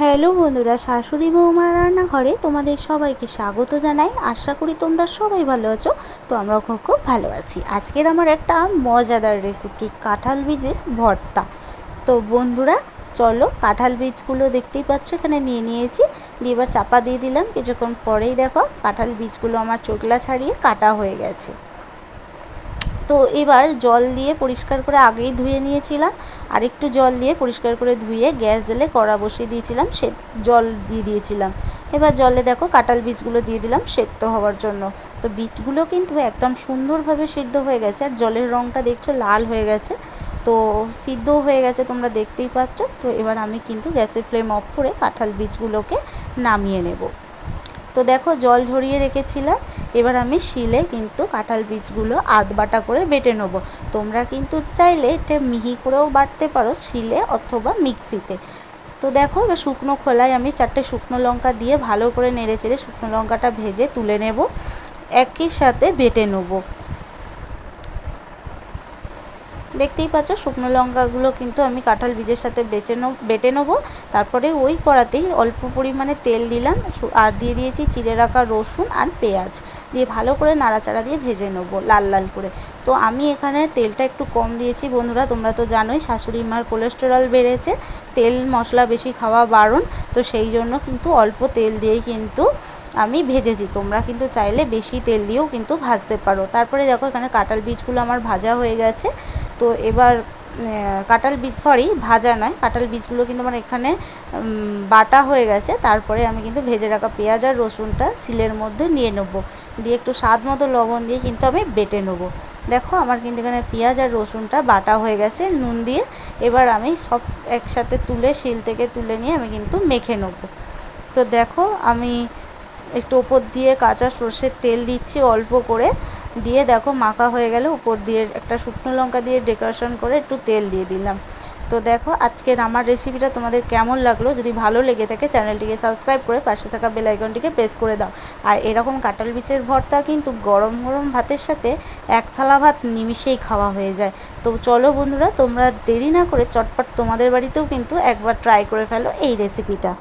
Hello বন্ধুরা, শাশুড়ি বৌমার রান্নাঘরে তোমাদের সবাইকে স্বাগত জানাই। আশা করি তোমরা সবাই ভালো আছো। তো আমরা খুব খুব ভালো আছি। আজকের আমার একটা মজাদার রেসিপি, কাঁঠাল বীজের ভর্তা। তো বন্ধুরা চলো, কাঁঠাল বীজগুলো দেখতেই পাচ্ছ এখানে নিয়ে নিয়েছি, দিয়ে এবার চাপা দিয়ে দিলাম। কিছুক্ষণ পরেই দেখো কাঁঠাল বীজগুলো আমার চোখলা ছাড়িয়ে কাটা হয়ে গেছে। তো এবার জল দিয়ে পরিষ্কার করে আগেই ধুয়ে নিয়েছিলাম, আর একটু জল দিয়ে পরিষ্কার করে ধুয়ে গ্যাস জ্বেলে কড়া বসিয়ে দিয়েছিলাম, সে জল দিয়ে দিয়েছিলাম। এবার জলে দেখো কাঁঠাল বীজগুলো দিয়ে দিলাম সেদ্ধ হওয়ার জন্য। তো বীজগুলো কিন্তু একদম সুন্দরভাবে সিদ্ধ হয়ে গেছে, আর জলের রঙটা দেখছো লাল হয়ে গেছে। তো সিদ্ধ হয়ে গেছে, তোমরা দেখতেই পাচ্ছ। তো এবার আমি কিন্তু গ্যাসের ফ্লেম অফ করে কাঁঠাল বীজগুলোকে নামিয়ে নেব। তো দেখো জল ঝরিয়ে রেখেছিলাম। এবার আমি শিলে কিন্তু কাঁঠাল বীজগুলো আধ বাটা করে বেটে নেব। তোমরা কিন্তু চাইলে এটা মিহি করেও বাটতে পারো শিলে অথবা মিক্সিতে। তো দেখো এবার শুকনো খোলায় আমি 4টে শুকনো লঙ্কা দিয়ে ভালো করে নেড়ে চেড়ে শুকনো লঙ্কাটা ভেজে তুলে নেব, একই সাথে বেটে নেব। দেখতেই পাচ্ছ শুকনো লঙ্কাগুলো কিন্তু আমি কাঁঠাল বীজের সাথে বেটে নেবো। তারপরে ওই কড়াতেই অল্প পরিমাণে তেল দিলাম, আর দিয়ে দিয়েছি চিড়ে রাখা রসুন আর পেঁয়াজ দিয়ে ভালো করে নাড়াচাড়া দিয়ে ভেজে নেবো লাল লাল করে। তো আমি এখানে তেলটা একটু কম দিয়েছি বন্ধুরা, তোমরা তো জানোই শাশুড়ি মার কোলেস্টেরল বেড়েছে, তেল মশলা বেশি খাওয়া বারণ। তো সেই জন্য কিন্তু অল্প তেল দিয়েই কিন্তু আমি ভেজেছি। তোমরা কিন্তু চাইলে বেশি তেল দিয়েও কিন্তু ভাজতে পারো। তারপরে দেখো এখানে কাঁঠাল বীজগুলো আমার ভাজা হয়ে গেছে। তো এবার কাঁঠাল বীজ, ভাজা নয়, কাঁঠাল বীজগুলো কিন্তু আমার এখানে বাটা হয়ে গেছে। তারপরে আমি কিন্তু ভেজে রাখা পেঁয়াজ আর রসুনটা শিলের মধ্যে নিয়ে নেব, দিয়ে একটু স্বাদ মতো লবণ দিয়ে কিন্তু আমি বেটে নেব। দেখো আমার কিন্তু এখানে পেঁয়াজ আর রসুনটা বাটা হয়ে গেছে নুন দিয়ে। এবার আমি সব একসাথে তুলে শিল থেকে তুলে নিয়ে আমি কিন্তু মেখে নেব। তো দেখো আমি একটু ওপর দিয়ে কাঁচা সর্ষের তেল দিচ্ছি অল্প করে, দিয়ে দেখো মাখা হয়ে গেলে উপর দিয়ে একটা শুকনো লঙ্কা দিয়ে ডেকোরেশন করে একটু তেল দিয়ে দিলাম। তো দেখো আজকের আমার রেসিপিটা তোমাদের কেমন লাগলো, যদি ভালো লেগে থাকে চ্যানেলটিকে সাবস্ক্রাইব করে পাশে থাকা বেল আইকনটিকে প্রেস করে দাও। আর এরকম কাঁঠাল বীজের ভর্তা কিন্তু গরম গরম ভাতের সাথে এক থালা ভাত নিমিষেই খাওয়া হয়ে যায়। তো চলো বন্ধুরা, তোমরা দেরি না করে চটপট তোমাদের বাড়িতেও কিন্তু একবার ট্রাই করে ফেলো এই রেসিপিটা।